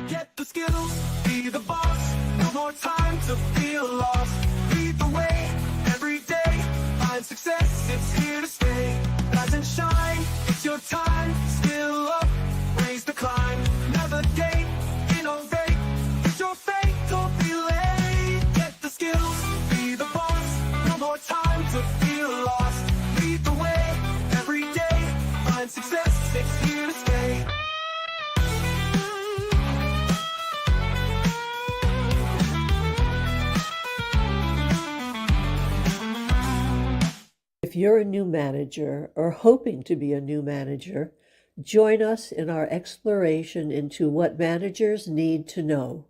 Get the skills, be the boss. No more time to feel lost. Lead the way every day. Find success, it's here to stay. Rise and shine, it's your time. Skill up, raise the climb. Navigate, innovate. It's your fate, don't be late. Get the skills, be the boss. No more time to feel lost. Lead the way every day. Find success, it's here to stay. If you're a new manager or hoping to be a new manager, join us in our exploration into what managers need to know.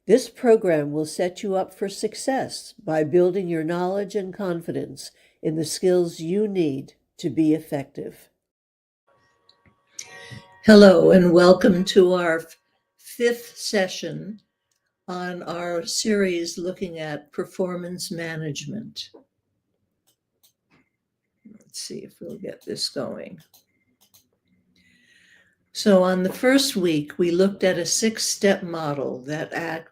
This program will set you up for success by building your knowledge and confidence in the skills you need to be effective. Hello, and welcome to our fifth session on our series looking at performance management. Let's see if we'll get this going. So on the first week, we looked at a 6-step model that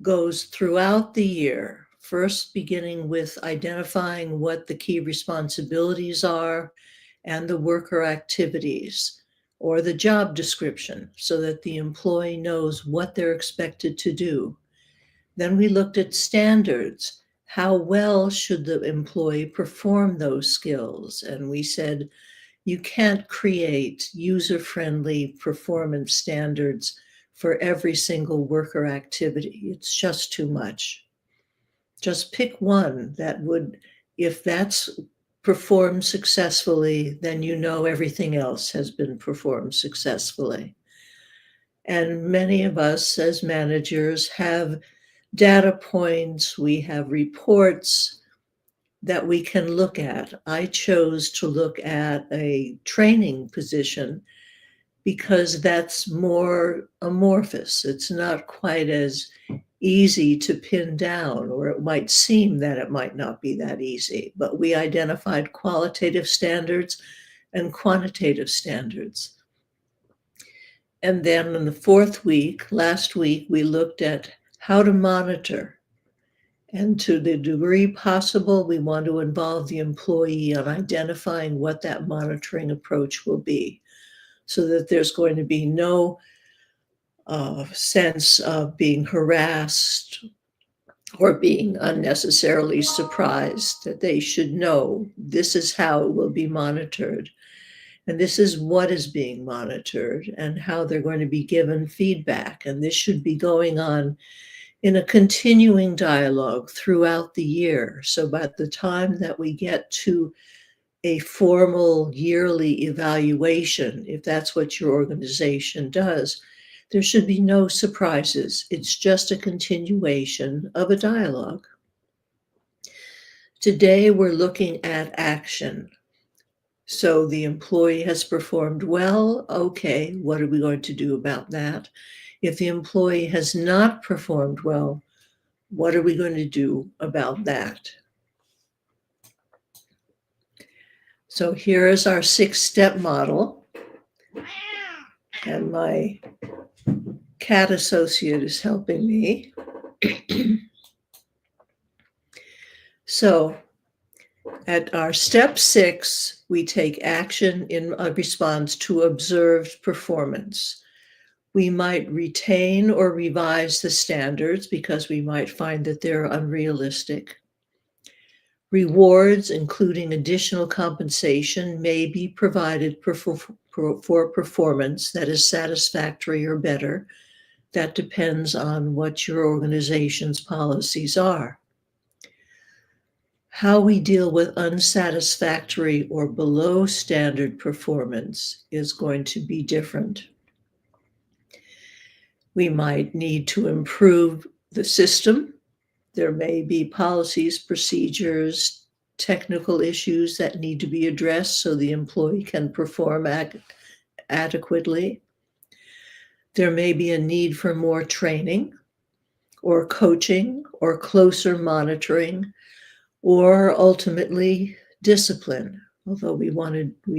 goes throughout the year, first beginning with identifying what the key responsibilities are and the worker activities or the job description so that the employee knows what they're expected to do. Then we looked at standards. How well should the employee perform those skills? And we said, you can't create user-friendly performance standards for every single worker activity. It's just too much. Just pick one that would, if that's performed successfully, then you know everything else has been performed successfully. And many of us as managers have data points, we have reports that we can look at. I chose to look at a training position because that's more amorphous. It's not quite as easy to pin down, or it might seem that it might not be that easy, but we identified qualitative standards and quantitative standards. And then in the fourth week, last week, we looked at how to monitor. And to the degree possible, we want to involve the employee on identifying what that monitoring approach will be so that there's going to be no sense of being harassed or being unnecessarily surprised, that they should know this is how it will be monitored. And this is what is being monitored and how they're going to be given feedback. And this should be going on in a continuing dialogue throughout the year. So by the time that we get to a formal yearly evaluation, if that's what your organization does, there should be no surprises. It's just a continuation of a dialogue. Today, we're looking at action. So the employee has performed well. Okay, what are we going to do about that? If the employee has not performed well, what are we going to do about that? So here is our 6-step model. And my cat associate is helping me. So at our step 6, we take action in response to observed performance. We might retain or revise the standards because we might find that they're unrealistic. Rewards, including additional compensation, may be provided for performance that is satisfactory or better. That depends on what your organization's policies are. How we deal with unsatisfactory or below standard performance is going to be different. We might need to improve the system. There may be policies, procedures, technical issues that need to be addressed so the employee can perform adequately. There may be a need for more training or coaching or closer monitoring or ultimately discipline, although we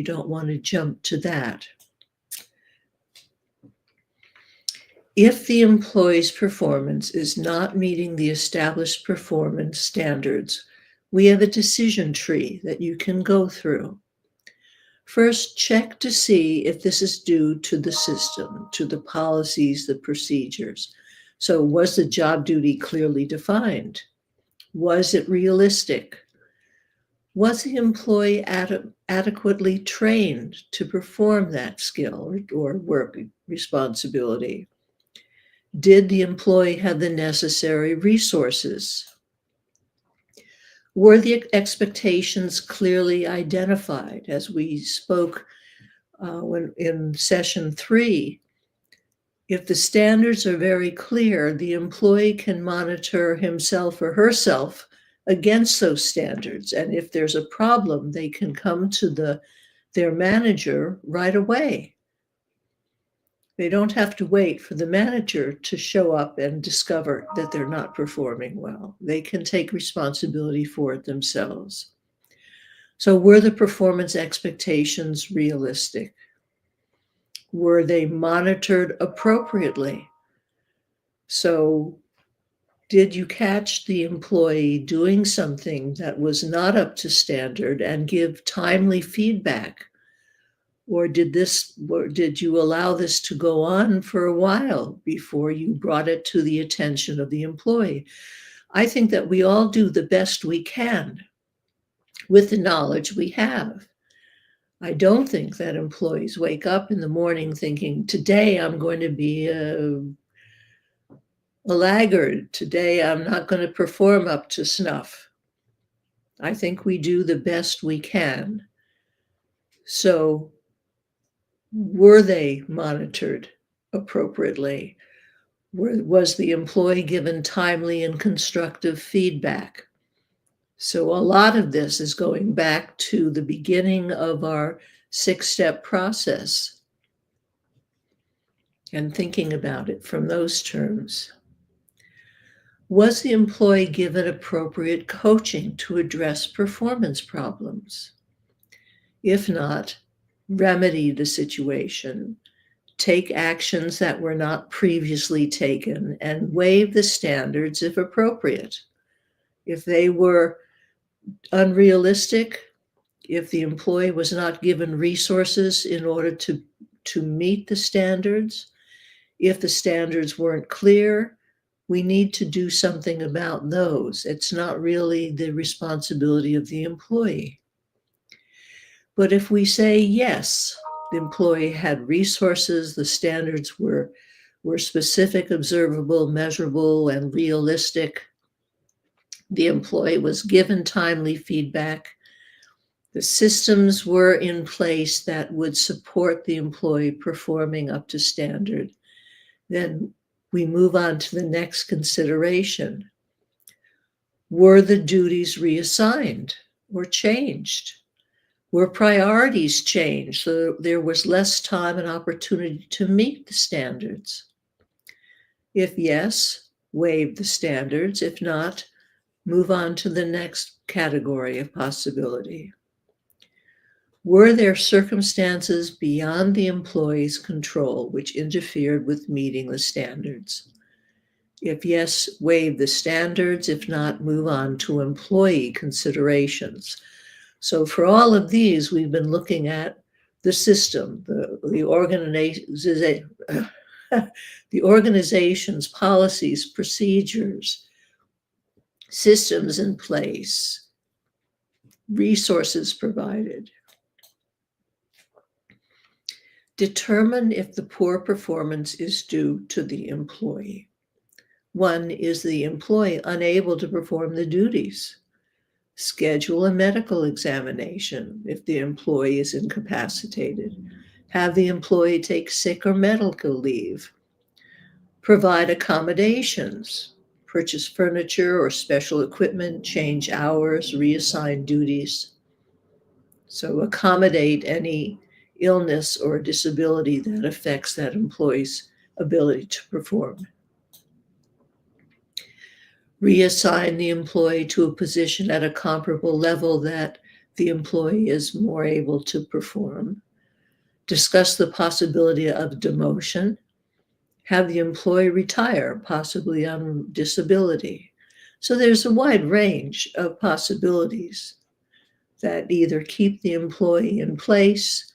don't want to jump to that. If the employee's performance is not meeting the established performance standards, we have a decision tree that you can go through. First, check to see if this is due to the system, to the policies, the procedures. So, was the job duty clearly defined? Was it realistic? Was the employee adequately trained to perform that skill or work responsibility? Did the employee have the necessary resources? Were the expectations clearly identified? As we spoke when in session 3, if the standards are very clear, the employee can monitor himself or herself against those standards. And if there's a problem, they can come to their manager right away. They don't have to wait for the manager to show up and discover that they're not performing well. They can take responsibility for it themselves. So, were the performance expectations realistic? Were they monitored appropriately? So, did you catch the employee doing something that was not up to standard and give timely feedback? Or did you allow this to go on for a while before you brought it to the attention of the employee? I think that we all do the best we can with the knowledge we have. I don't think that employees wake up in the morning thinking, today I'm going to be a laggard. Today I'm not going to perform up to snuff. I think we do the best we can. So, were they monitored appropriately? Was the employee given timely and constructive feedback? So a lot of this is going back to the beginning of our 6-step process and thinking about it from those terms. Was the employee given appropriate coaching to address performance problems? If not, remedy the situation, take actions that were not previously taken, and waive the standards if appropriate. If they were unrealistic, if the employee was not given resources in order to meet the standards, if the standards weren't clear, we need to do something about those. It's not really the responsibility of the employee. But if we say, yes, the employee had resources, the standards were specific, observable, measurable, and realistic, the employee was given timely feedback, the systems were in place that would support the employee performing up to standard, then we move on to the next consideration. Were the duties reassigned or changed? Were priorities changed so there was less time and opportunity to meet the standards? If yes, waive the standards. If not, move on to the next category of possibility. Were there circumstances beyond the employee's control which interfered with meeting the standards? If yes, waive the standards. If not, move on to employee considerations. So for all of these, we've been looking at the system, the organization's policies, procedures, systems in place, resources provided. Determine if the poor performance is due to the employee. One, is the employee unable to perform the duties? Schedule a medical examination if the employee is incapacitated. Have the employee take sick or medical leave. Provide accommodations. Purchase furniture or special equipment, change hours, reassign duties. So accommodate any illness or disability that affects that employee's ability to perform. Reassign the employee to a position at a comparable level that the employee is more able to perform. Discuss the possibility of demotion have the employee retire, possibly on disability. So there's a wide range of possibilities that either keep the employee in place,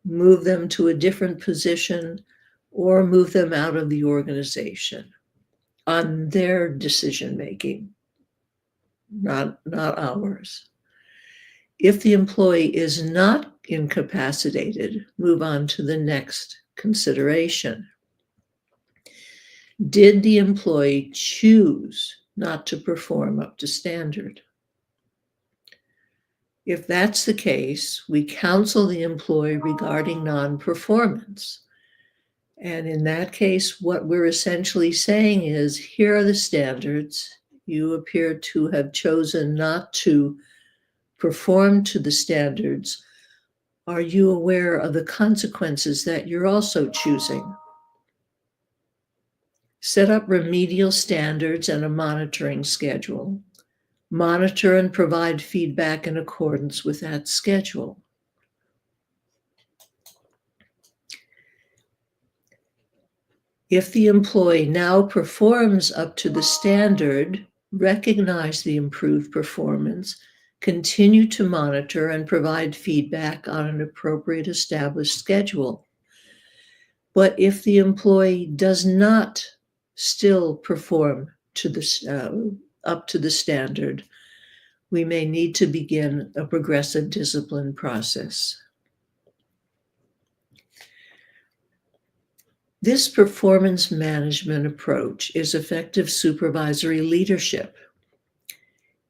move them to a different position, or move them out of the organization on their decision making, not ours. If the employee is not incapacitated, move on to the next consideration. Did the employee choose not to perform up to standard? If that's the case, we counsel the employee regarding non-performance. And in that case, what we're essentially saying is, here are the standards. You appear to have chosen not to perform to the standards. Are you aware of the consequences that you're also choosing? Set up remedial standards and a monitoring schedule. Monitor and provide feedback in accordance with that schedule. If the employee now performs up to the standard, recognize the improved performance, continue to monitor and provide feedback on an appropriate established schedule. But if the employee does not still perform to the up to the standard, we may need to begin a progressive discipline process. This performance management approach is effective supervisory leadership.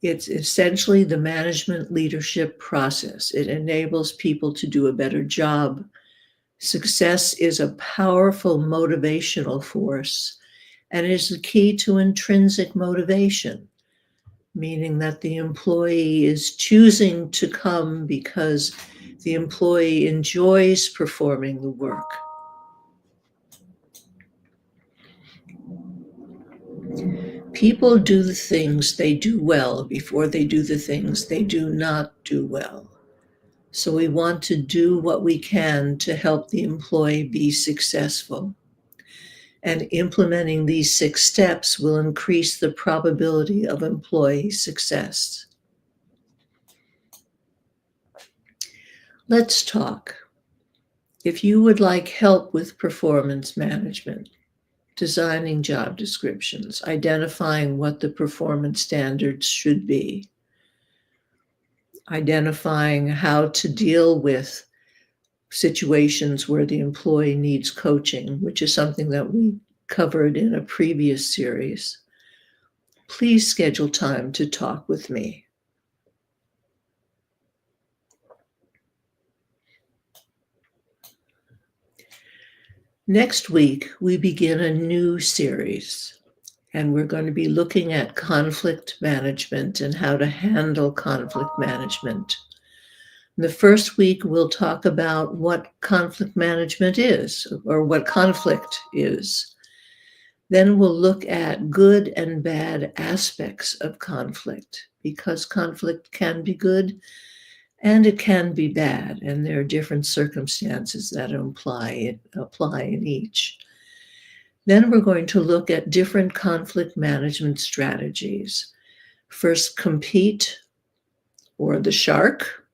It's essentially the management leadership process. It enables people to do a better job. Success is a powerful motivational force and is the key to intrinsic motivation, meaning that the employee is choosing to come because the employee enjoys performing the work. People do the things they do well before they do the things they do not do well. So we want to do what we can to help the employee be successful. And implementing these 6 steps will increase the probability of employee success. Let's talk. If you would like help with performance management, designing job descriptions, identifying what the performance standards should be, identifying how to deal with situations where the employee needs coaching, which is something that we covered in a previous series, please schedule time to talk with me. Next week, we begin a new series, and we're going to be looking at conflict management and how to handle conflict management. In the first week, we'll talk about what conflict management is, or what conflict is. Then we'll look at good and bad aspects of conflict, because conflict can be good and it can be bad, and there are different circumstances that apply in each. Then we're going to look at different conflict management strategies. First, compete, or the shark,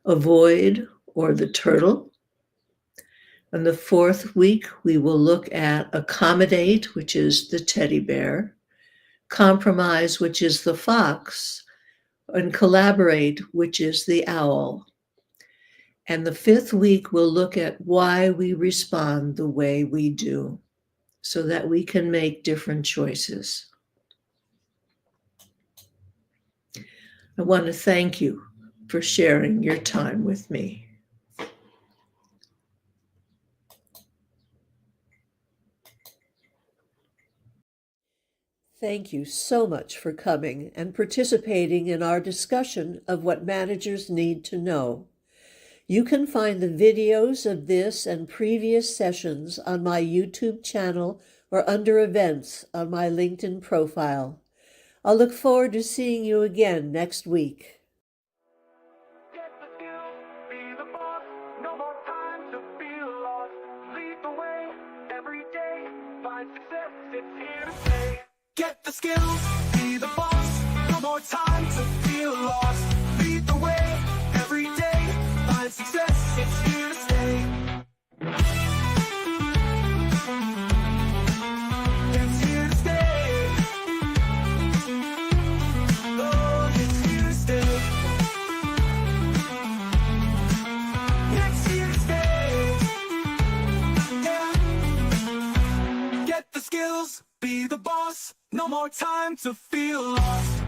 avoid, or the turtle. And the fourth week, we will look at accommodate, which is the teddy bear, compromise, which is the fox, and collaborate, which is the owl. And the fifth week, we'll look at why we respond the way we do, so that we can make different choices. I want to thank you for sharing your time with me. Thank you so much for coming and participating in our discussion of what managers need to know. You can find the videos of this and previous sessions on my YouTube channel or under events on my LinkedIn profile. I'll look forward to seeing you again next week. Get the skills, be the boss, no more time to feel lost. Lead the way every day. success, it's here to stay. Get the skills, be the boss. No more time to feel lost. Lead the way every day. Find success, it's here to stay. It's here to stay. Oh, it's here to stay. It's here to stay. Yeah. Get the skills, be the boss. No more time to feel lost.